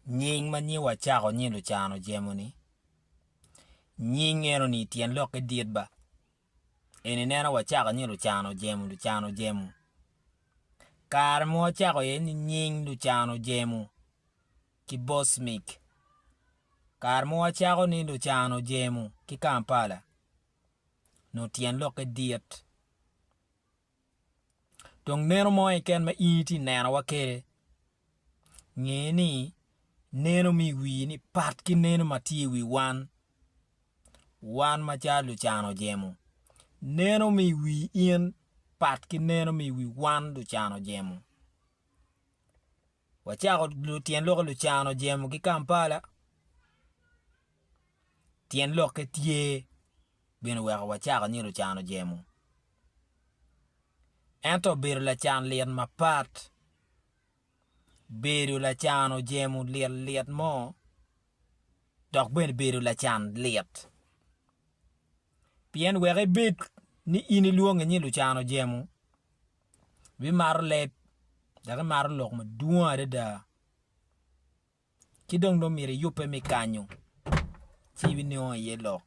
nying ma nyi wachako nyi luchano jemo ni nying eno ni tien loke diet ba eni neno wachako nyi luchano jemo kar mo wachako ye ni nying luchano jemo ki Bosmik kar mo wachako ni luchano jemo ki Kampala no tien loke diet tong neno mo ken ma iti neno wakere ngeni neno mi wi ni pat ki neno mati wi wan ma cha luchano jemo neno mi wi in pat ki neno mi wi wan luchano jemo wachako tien loke luchano jemo ki Kampala tien loke tie bino weko wachako nyi luchano jemo ento biro la chan liet mapat biro la chano jemo liet mo dok ben biro la chan liet pien weke bit ni ini luonge nyi luchano jemo bi maro lep dake maro lok ma duong adada ki dong do mire yupe mi kanyo chi bi nio ye lok